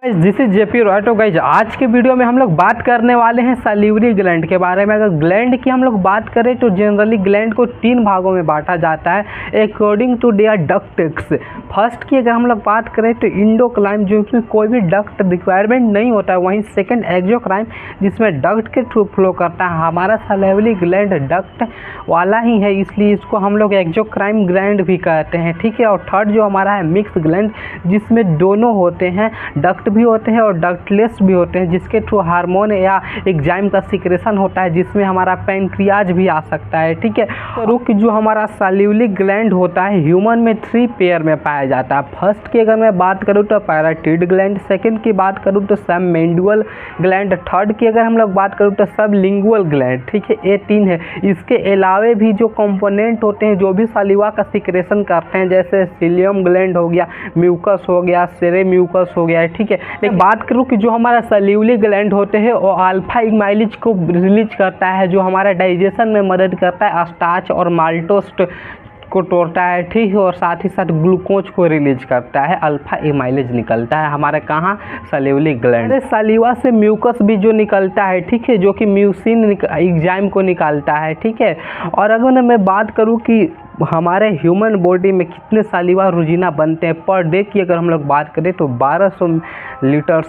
This is JP Roy. तो guys आज के वीडियो में हम लोग बात करने वाले हैं सैल्यूरी ग्लैंड के बारे में। अगर ग्लैंड की हम लोग बात करें तो जनरली ग्लैंड को 3 भागों में बांटा जाता है according to their ducts. First की अगर हम लोग बात करें तो इंडोक्लाइम, जो इसमें कोई भी डक्ट रिक्वायरमेंट नहीं होता है। वहीं सेकंड एक्सोक्राइम, जिसमें डक्ट के थ्रू फ्लो करता है। हमारा सैल्यूरी ग्लैंड डक्ट वाला ही है, इसलिए इसको हम लोग एक्सोक्राइम ग्लैंड भी कहते हैं, ठीक है। और थर्ड जो हमारा है मिक्स ग्लैंड, जिसमें दोनों होते हैं, डक्ट भी होते हैं और डक्टलेस भी होते हैं, जिसके थ्रू हार्मोन या एंजाइम का सिक्रेशन होता है, जिसमें हमारा पैंक्रियाज भी आ सकता है, ठीक है। तो रुक जो हमारा सैल्यूरी ग्लैंड होता है ह्यूमन में 3 पेयर में पाया जाता है। फर्स्ट की अगर मैं बात करूँ तो पैराटिड ग्लैंड, सेकंड की बात करूँ तो सबमेंडुअल ग्लैंड, थर्ड की अगर हम लोग बात करूँ तो सबलिंगुअल ग्लैंड, ठीक है। ये 3 है। इसके अलावे भी जो कंपोनेंट होते हैं जो भी सलीवा का सिक्रेशन करते हैं, जैसे सीलियम ग्लैंड हो गया, म्यूकस हो गया, सेरेम्यूकस हो गया, ठीक है। एक बात करूँ कि जो हमारा सैल्यूरी ग्लैंड होते हैं वो अल्फा इमाइलेज को रिलीज करता है, जो हमारा डाइजेशन में मदद करता है, स्टार्च और माल्टोस को तोड़ता है, ठीक है। और साथ ही साथ ग्लूकोज को रिलीज करता है, अल्फा इमाइलेज निकलता है हमारे कहाँ, सैल्यूरी ग्लैंड। सलीवा से म्यूकस भी जो निकलता है, ठीक है, जो कि म्यूसिन एंजाइम को निकालता है, ठीक है। और अगर मैं बात करूँ कि हमारे ह्यूमन बॉडी में कितने सलीवा रोजीना बनते हैं पर डे की अगर हम लोग बात करें तो 1200 मिलीलीटर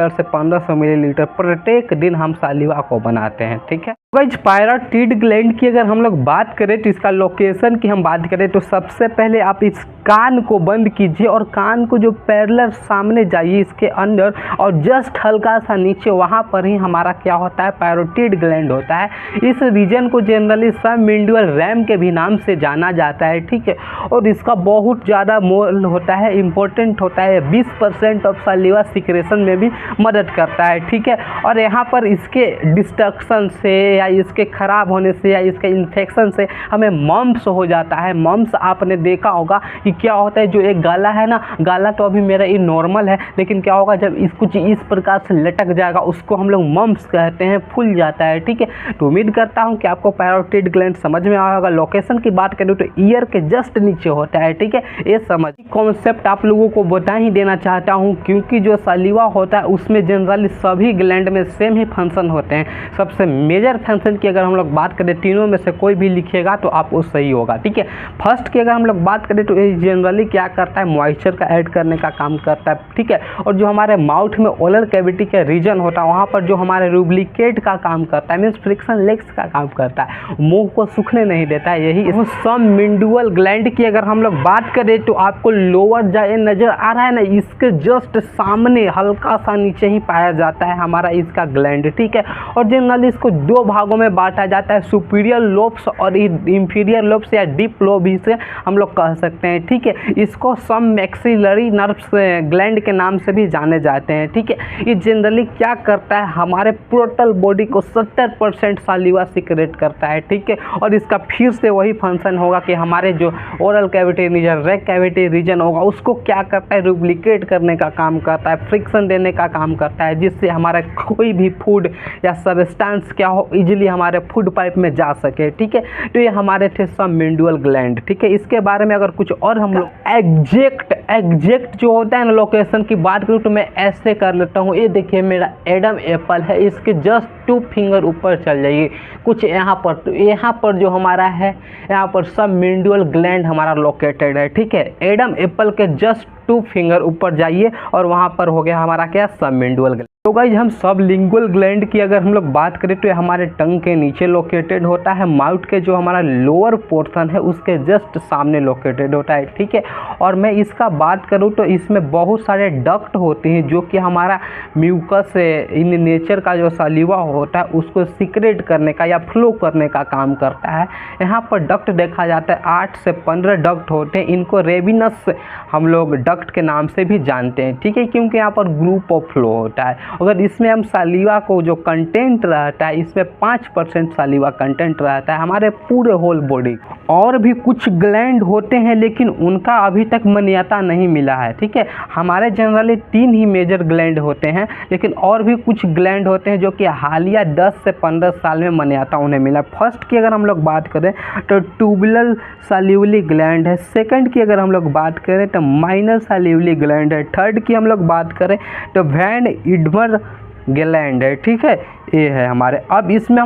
से 1500 मिलीलीटर प्रत्येक दिन हम सलीवा को बनाते हैं, ठीक है। गाइस पैराटिड ग्लैंड की अगर हम लोग बात करें तो इसका लोकेशन की हम बात करें तो सबसे पहले आप इस कान को बंद कीजिए और कान को जो पैरेलल सामने जाइए इसके अंदर, और जस्ट हल्का सा नीचे वहाँ पर ही हमारा क्या होता है, पैराटिड ग्लैंड होता है। इस रीजन को जनरली सबमेंडुअल रैम के भी नाम से जाना जाता है, ठीक है। और इसका बहुत ज़्यादा मोल होता है, इम्पोर्टेंट होता है, 20% ऑफ सलीवा सिक्रेशन में भी मदद करता है, ठीक है। और यहाँ पर इसके डिस्ट्रक्शन से या इसके ख़राब होने से या इसके इन्फेक्शन से हमें मम्प्स हो जाता है। मम्प्स आपने देखा होगा कि क्या होता है, जो एक गाला है ना, गाला तो अभी मेरा ये नॉर्मल है, लेकिन क्या होगा जब इस कुछ इस प्रकार से लटक जाएगा, उसको हम लोग मम्प्स कहते हैं, फूल जाता है, ठीक है। तो उम्मीद करता हूँ कि आपको पैराटिड ग्लैंड समझ में आया होगा। लोकेशन की बात करूँ तो ईयर के जस्ट नीचे होता है, ठीक है। ये समझ कॉन्सेप्ट आप लोगों को बता ही देना चाहता हूँ, क्योंकि जो सलीवा होता है उसमें जनरली सभी ग्लैंड में सेम ही फंक्शन होते हैं। सबसे मेजर फंक्शन की अगर हम लोग बात करें, तीनों में से कोई भी लिखिएगा तो आप वो सही होगा, ठीक है। फर्स्ट की अगर हम लोग बात करें तो ये जनरली क्या करता है, मॉइस्चर का ऐड करने का काम करता है, ठीक है। और जो हमारे माउथ में ओरल कैविटी का रीजन होता है वहाँ पर जो हमारे रूब्लिकेट का काम करता है, मीन्स फ्रिक्शन लेग्स का काम करता है, मुंह को सूखने नहीं देता है। यही सबमेंडुअल ग्लैंड की अगर हम लोग बात करें तो आपको लोअर जाए नज़र आ रहा है ना, इसके जस्ट सामने हल्का सा नीचे ही पाया जाता है हमारा इसका ग्लैंड, ठीक है। और जनरली इसको 2 भागों में बांटा जाता है, सुपीरियर लोब्स और इंफीरियर लोब्स या डीप लोब ही से हम लोग कह सकते हैं, ठीक है। इसको सब मैक्सिलरी नर्व्स ग्लैंड के नाम से भी जाने जाते हैं, ठीक है। ये जनरली क्या करता है, हमारे टोटल बॉडी को 70% सलीवा सिक्रेट करता है, ठीक है। और इसका फिर से वही फंक्शन होगा कि हमारे जो ओरल कैविटी रीजन, रेक कैविटी रीजन होगा, उसको क्या करता है, रूब्लिकेट करने का काम करता है, फ्रिक्शन देने का काम करता है, जिससे हमारा कोई भी फूड या सब्सटेंस क्या हो इजीली हमारे फूड पाइप में जा सके, ठीक है। तो ये हमारे थे सबमेंडुअल ग्लैंड, ठीक है। इसके बारे में अगर कुछ और हम लोग एग्जैक्ट जो होता है ना लोकेशन की बात करूँ तो मैं ऐसे कर लेता हूँ। ये देखिए मेरा एडम एप्पल है, इसके जस्ट 2 फिंगर ऊपर चल जाइए कुछ यहाँ पर, तो यहाँ पर जो हमारा है यहाँ पर सबमेंडुअल ग्लैंड हमारा लोकेटेड है, ठीक है। एडम एप्पल के जस्ट 2 फिंगर ऊपर जाइए और वहाँ पर हो गया हमारा क्या, सबमेंडुअल ग्लैंड। तो गाइस हम सबलिंगुअल ग्लैंड की अगर हम लोग बात करें तो ये हमारे टंग के नीचे लोकेटेड होता है, माउथ के जो हमारा लोअर पोर्शन है उसके जस्ट सामने लोकेटेड होता है, ठीक है। और मैं इसका बात करूं तो इसमें बहुत सारे डक्ट होते हैं जो कि हमारा म्यूकस इन नेचर का जो सलीवा होता है उसको सिक्रेट करने का या फ्लो करने का काम करता है। यहाँ पर डक्ट देखा जाता है 8 से 15 डक्ट होते हैं, इनको रेविनस हम लोग डक्ट के नाम से भी जानते हैं, ठीक है, क्योंकि यहाँ पर ग्रुप ऑफ फ्लो होता है। अगर इसमें हम सालिवा को जो कंटेंट रहता है इसमें 5% सालिवा कंटेंट रहता है हमारे पूरे होल बॉडी। और भी कुछ ग्लैंड होते हैं लेकिन उनका अभी तक मान्यता नहीं मिला है, ठीक है। हमारे जनरली 3 ही मेजर ग्लैंड होते हैं, लेकिन और भी कुछ ग्लैंड होते हैं जो कि हालिया 10 से 15 साल में मान्यता उन्हें मिला। फर्स्ट की अगर हम लोग बात करें तो ट्यूबुलर सल्यूली ग्लैंड है। सेकंड की अगर हम लोग बात करें तो माइनर सल्यूली ग्लैंड है। थर्ड की हम लोग बात करें तो वैन इडमर ग्लैंड है, ठीक है। ये है हमारे। अब इसमें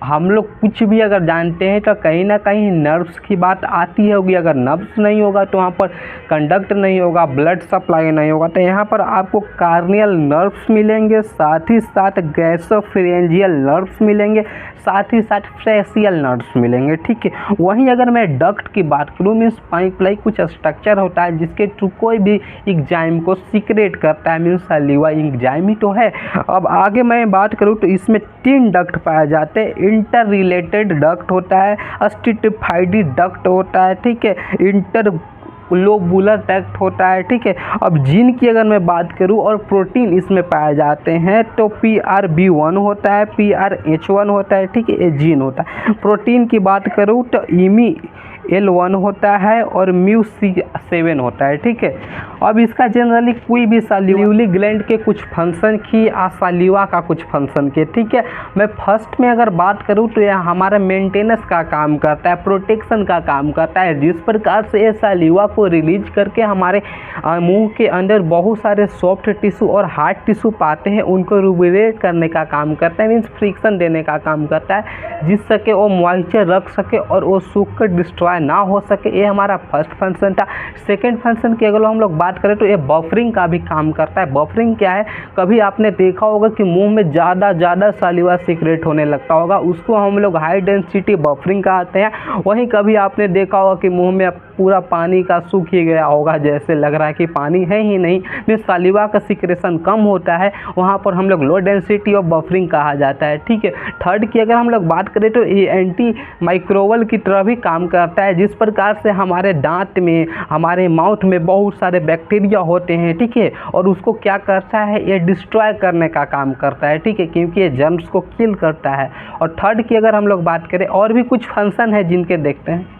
हम लोग कुछ भी अगर जानते हैं तो कहीं ना कहीं नर्व्स की बात आती होगी। अगर नर्व्स नहीं होगा तो वहाँ पर कंडक्ट नहीं होगा, ब्लड सप्लाई नहीं होगा। तो यहाँ पर आपको कार्नियल नर्व्स मिलेंगे, साथ ही साथ गैसोफेरेंजियल नर्व्स मिलेंगे, साथ ही साथ फेशियल नर्व्स मिलेंगे, ठीक है। वहीं अगर मैं डक्ट की बात करूँ मीन्स पाइप लाइक कुछ स्ट्रक्चर होता है जिसके थ्रू कोई भी एंजाइम को सीक्रेट करता है, मीन्स सलीवा एंजाइम ही तो है। अब आगे मैं बात करूँ तो इसमें 3 डक्ट पाए जाते हैं। इंटर रिलेटेड डक्ट होता है, स्ट्रेटिफाइड डक्ट होता है, ठीक है, इंटर लोबुलर डक्ट होता है, ठीक है। अब जीन की अगर मैं बात करूं और प्रोटीन इसमें पाए जाते हैं तो PRB1 होता है, PRH1 होता है, ठीक है, ये जीन होता है। प्रोटीन की बात करूं तो इमी L1 होता है और MUC7 होता है, ठीक है। अब इसका जनरली कोई भी सल्यूली ग्लैंड के कुछ फंक्शन की या सलीवा का कुछ फंक्शन के, ठीक है। मैं फर्स्ट में अगर बात करूं तो यह हमारा मेंटेनेंस का काम करता है, प्रोटेक्शन का काम करता है। जिस प्रकार से ये सलीवा को रिलीज करके हमारे मुंह के अंदर बहुत सारे सॉफ्ट टिश्यू और हार्ड टिश्यू पाते हैं उनको रुबिलेट करने का काम करता है, मीन्स फ्रिक्शन देने का काम करता है जिससे कि वो मॉइस्चर रख सके और वो सूख कर डिस्ट्रॉय ना हो सके। ये हमारा फर्स्ट फंक्शन था। सेकंड फंक्शन की अगर हम लोग बात करें तो ये बफरिंग का भी काम करता है। बफरिंग क्या है, कभी आपने देखा होगा कि मुंह में ज़्यादा सलीवा सीक्रेट होने लगता होगा, उसको हम लोग हाई डेंसिटी बफरिंग कहते हैं। वहीं कभी आपने देखा होगा कि मुंह में पूरा पानी का सूख ही गया होगा, जैसे लग रहा है कि पानी है ही नहीं, मीन्स सलीवा का सीक्रेशन कम होता है, वहाँ पर हम लोग लो डेंसिटी ऑफ बफरिंग कहा जाता है, ठीक है। थर्ड की अगर हम लोग बात करें तो ये एंटी माइक्रोवल की तरह भी काम करता है। जिस प्रकार से हमारे दांत में, हमारे माउथ में बहुत सारे बैक्टीरिया होते हैं, ठीक है, और उसको क्या करता है, ये डिस्ट्रॉय करने का काम करता है, ठीक है, क्योंकि ये जर्म्स को किल करता है। और थर्ड की अगर हम लोग बात करें और भी कुछ फंक्शन है जिनके देखते हैं।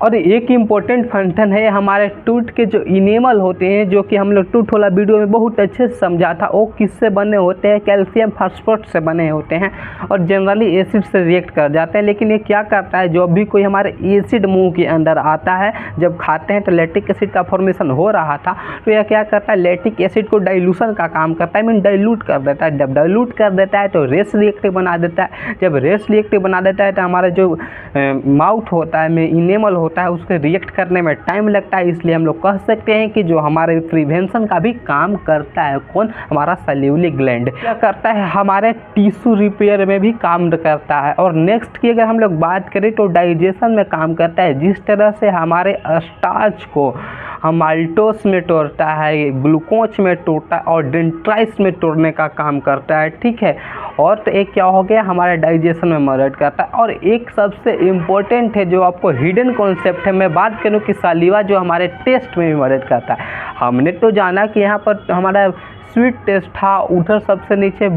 और एक इम्पोर्टेंट फंक्शन है हमारे टूथ के जो इनेमल होते हैं, जो कि हम लोग टूथ वाला वीडियो में बहुत अच्छे से समझा था। वो किससे बने होते हैं, कैल्शियम फास्फेट से बने होते हैं और जनरली एसिड से रिएक्ट कर जाते हैं। लेकिन ये क्या करता है, जो भी कोई हमारे एसिड मुंह के अंदर आता है, जब खाते हैं तो लैक्टिक एसिड का फॉर्मेशन हो रहा था, तो यह क्या करता है, लैक्टिक एसिड को डाइल्यूशन का काम करता है, मीन डाइल्यूट कर देता है। जब डाइल्यूट कर देता है तो रेस रिएक्टिव बना देता है। जब रेस रिएक्टिव बना देता है तो हमारा जो माउथ होता है में इनेमल होता है उसके रिएक्ट करने में टाइम लगता है। इसलिए हम लोग कह सकते हैं कि जो हमारे प्रिवेंशन का भी काम करता है, कौन, हमारा सल्यूली ग्लैंड क्या करता है, हमारे टिश्यू रिपेयर में भी काम करता है। और नेक्स्ट की अगर हम लोग बात करें तो डाइजेशन में काम करता है। जिस तरह से हमारे स्टार्च को हम माल्टोस में तोड़ता है, ग्लूकोज में तोड़ता है और डेंट्राइस में तोड़ने का काम करता है, ठीक है। और तो एक क्या हो गया, हमारे डाइजेशन में मदद करता है। और एक सबसे इम्पोर्टेंट है जो आपको हिडन कॉन्सेप्ट है, मैं बात करूँ कि सलीवा जो हमारे टेस्ट में भी मदद करता है। हमने तो जाना कि यहाँ पर हमारा स्वीट टेस्ट था, उधर सबसे नीचे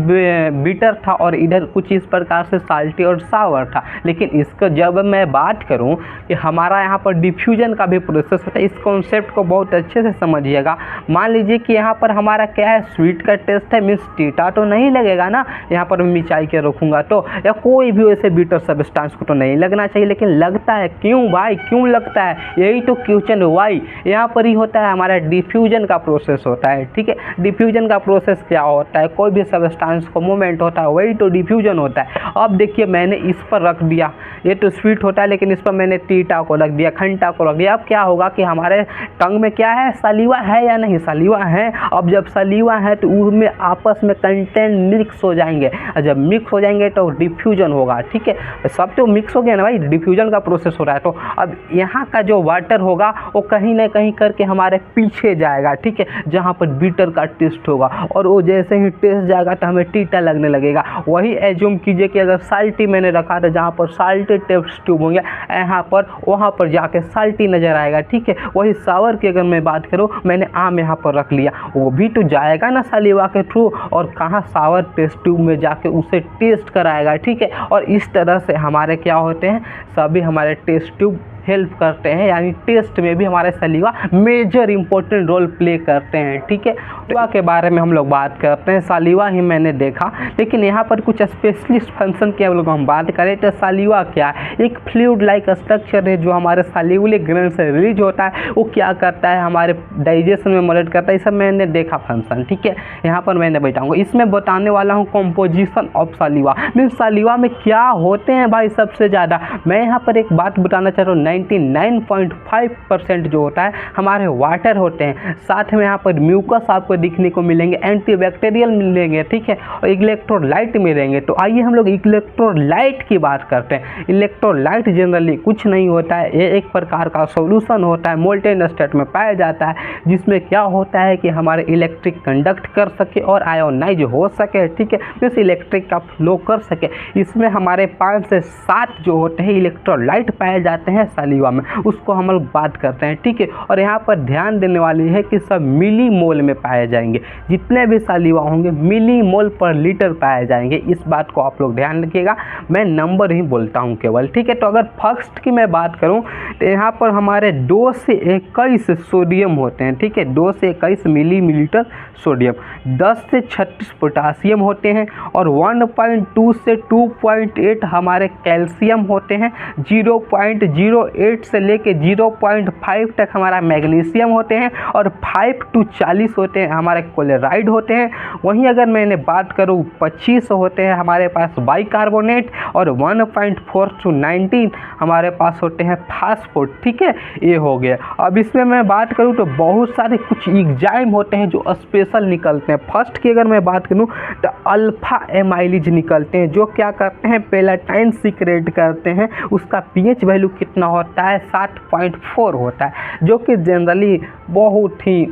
बीटर था और इधर कुछ इस प्रकार से साल्टी और सावर था। लेकिन इसको जब मैं बात करूं कि हमारा यहाँ पर डिफ्यूजन का भी प्रोसेस होता है, इस कॉन्सेप्ट को बहुत अच्छे से समझिएगा। मान लीजिए कि यहाँ पर हमारा क्या है, स्वीट का टेस्ट है, मीन्स टीटा तो नहीं लगेगा ना, यहाँ पर मिर्चाई के रखूँगा तो, या कोई भी वैसे बीटर सब्सटेंस को तो नहीं लगना चाहिए, लेकिन लगता है। क्यों भाई, क्यों लगता है, यही तो क्वेश्चन वाई यहाँ पर ही होता है। हमारा डिफ्यूजन का प्रोसेस होता है, ठीक है। डिफ्यूजन का प्रोसेस क्या होता है, कोई भी सब्सटेंस को मूवमेंट होता है, वही तो डिफ्यूजन होता है। अब देखिए मैंने इस पर रख दिया, ये तो स्वीट होता है, लेकिन इस पर मैंने टीटा को रख दिया, खंटा को रख दिया। अब क्या होगा कि हमारे टंग में क्या है, सलीवा है या नहीं, सलीवा है। अब जब सलीवा है तो उनमें आपस में कंटेंट मिक्स हो जाएंगे, और जब मिक्स हो जाएंगे तो डिफ्यूजन होगा, ठीक है। सब तो मिक्स हो गया ना भाई, डिफ्यूजन का प्रोसेस हो रहा है। तो अब यहाँ का जो वाटर होगा वो कहीं ना कहीं करके हमारे पीछे जाएगा, ठीक है, जहाँ पर बीटर का टेस्ट टेस्ट होगा, और वो जैसे ही टेस्ट जाएगा तो हमें टीटा लगने लगेगा। वही एज्यूम कीजिए कि अगर साल्टी मैंने रखा था, जहाँ पर साल्टी टेस्ट ट्यूब होंगे, यहाँ पर वहाँ पर जाके साल्टी नज़र आएगा, ठीक है। वही सावर की अगर मैं बात करूँ, मैंने आम यहाँ पर रख लिया, वो भी तो जाएगा ना सलीवा के थ्रू, और कहाँ सावर टेस्ट ट्यूब में जाके उसे टेस्ट कराएगा, ठीक है। और इस तरह से हमारे क्या होते हैं, सभी हमारे टेस्ट ट्यूब हेल्प करते हैं, यानी टेस्ट में भी हमारे saliva major important role play करते हैं, ठीक है। सलीवा के बारे में हम लोग बात करते हैं, सलीवा ही मैंने देखा, लेकिन यहाँ पर कुछ स्पेशलिस्ट फंक्शन की हम बात करें तो सलीवा क्या है, एक फ्लूइड लाइक स्ट्रक्चर है जो हमारे सलीवुलर ग्लैंड से रिलीज होता है। वो क्या करता है, हमारे डाइजेशन में मदद करता है। ये सब मैंने देखा फंक्शन, ठीक है। यहाँ पर मैंने बताऊँगा, इसमें बताने वाला हूँ कॉम्पोजिशन ऑफ सलीवा, मीन्स सलीवा में क्या होते हैं भाई सबसे ज़्यादा। मैं यहाँ पर एक बात बताना चाह रहा हूँ, 99.5% जो होता है हमारे वाटर होते हैं, साथ में यहाँ पर म्यूकस आपको दिखने को मिलेंगे, एंटीबैक्टीरियल मिलेंगे, ठीक है, और इलेक्ट्रोलाइट मिलेंगे। तो आइए हम लोग इलेक्ट्रोलाइट की बात करते हैं। इलेक्ट्रोलाइट जनरली कुछ नहीं होता है, ये एक प्रकार का सॉल्यूशन होता है, मोल्टेन स्टेट में पाया जाता है, जिसमें क्या होता है कि हमारे इलेक्ट्रिक कंडक्ट कर सके और आयोनाइज हो सके, ठीक है, जिस इलेक्ट्रिक का फ्लो कर सके। इसमें हमारे 5 से 7 जो होते हैं इलेक्ट्रोलाइट पाए जाते हैं सलीवा में, उसको हम लोग बात करते हैं, ठीक है। और यहाँ पर ध्यान देने वाली है कि सब मिली मोल में पाए जाएंगे, जितने भी सलीवा होंगे मिली मोल पर लीटर पाए जाएंगे। इस बात को आप लोग ध्यान रखिएगा, मैं नंबर ही बोलता हूँ केवल, ठीक है। तो अगर फर्स्ट की मैं बात करूँ तो यहाँ पर हमारे 2 से 21 सोडियम होते हैं, ठीक है, 2 से 21 मिलीलीटर सोडियम, 10 से 36 पोटासियम होते हैं, और 1.2 से 2.8 हमारे कैल्शियम होते हैं, 0.08 से लेके 0.5 तक हमारा मैग्नीशियम होते हैं, और 5 to 40 होते हैं हमारे क्लोराइड होते हैं। वहीं अगर मैंने बात करूँ 25 होते हैं हमारे पास बाइकार्बोनेट, और 1.4 to 19 हमारे पास होते हैं फास्फोट, ठीक है। ये हो गया। अब इसमें मैं बात करूँ तो बहुत सारे कुछ एंजाइम होते हैं जो स्पेशल निकलते हैं। फर्स्ट की अगर मैं बात करूँ तो अल्फा एमाइलेज निकलते हैं, जो क्या करते हैं, पेलाटाइन सीक्रेट करते हैं। उसका पीएच वैल्यू कितना होता है, 7.4 होता है, जो कि जनरली बहुत ही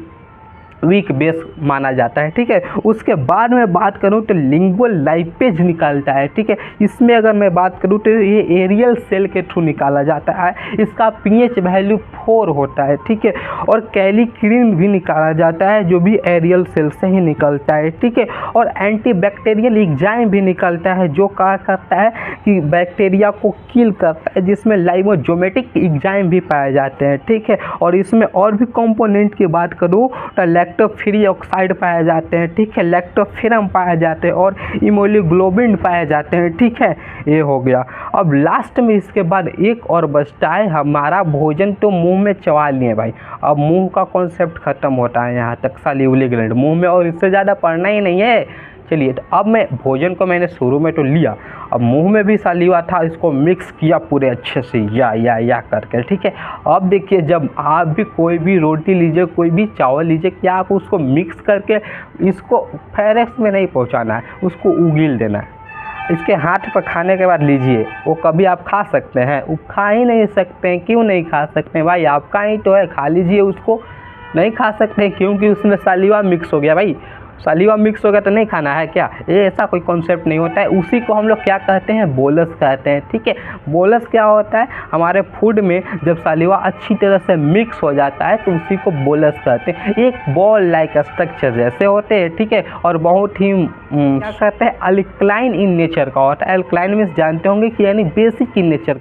वीक बेस माना जाता है, ठीक है। उसके बाद में बात करूं तो लिंगुअल लाइपेज निकालता है, ठीक है। इसमें अगर मैं बात करूं तो ये एरियल सेल के थ्रू निकाला जाता है, इसका पीएच वैल्यू 4 होता है, ठीक है। और कैलिक्रिन भी निकाला जाता है, जो भी एरियल सेल से ही निकलता है, ठीक है। और एंटीबैक्टीरियल एंजाइम भी निकलता है, जो क्या करता है कि बैक्टीरिया को किल करता है, जिसमें लाइमोजोमेटिक एंजाइम भी पाए जाते हैं, ठीक है। और इसमें और भी कंपोनेंट की बात करूँ तो लैक्टोफ्री ऑक्साइड पाए जाते हैं, ठीक है, लैक्टोफिरम पाए जाते हैं, और इमोलिग्लोबिन पाए जाते हैं, ठीक है। ये हो गया। अब लास्ट में इसके बाद एक और बचता है, हमारा भोजन तो मुंह में चबा लिए भाई, अब मुंह का कॉन्सेप्ट खत्म होता है यहाँ तक, सैल्यूलर ग्लैंड मुंह में, और इससे ज़्यादा पढ़ना ही नहीं है। चलिए, तो अब मैं भोजन को मैंने शुरू में तो लिया, अब मुंह में भी सलीवा था, इसको मिक्स किया पूरे अच्छे से या करके, ठीक है। अब देखिए, जब आप भी कोई भी रोटी लीजिए, कोई भी चावल लीजिए, क्या आप उसको मिक्स करके इसको फेरेक्स में नहीं पहुंचाना है, उसको उगील देना है। इसके हाथ पर खाने के बाद लीजिए, वो कभी आप खा सकते हैं, वो खा ही नहीं सकते हैं। क्यों नहीं खा सकते हैं भाई, आपका ही तो है, खा लीजिए उसको। नहीं खा सकते हैं क्योंकि उसमें सलीवा मिक्स हो गया भाई, सलीवा मिक्स हो गया तो नहीं खाना है क्या, ये ऐसा कोई कॉन्सेप्ट नहीं होता है। उसी को हम लोग क्या कहते हैं, बोलस कहते हैं, ठीक है। बोलस क्या होता है, हमारे फूड में जब सलीवा अच्छी तरह से मिक्स हो जाता है तो उसी को बोलस कहते हैं। एक बॉल लाइक स्ट्रक्चर जैसे होते हैं, ठीक है, और बहुत ही क्या कहते हैं, अल्कलाइन इन नेचर का होता है। अल्कलाइन मीन्स जानते होंगे कि यानी बेसिक इन नेचर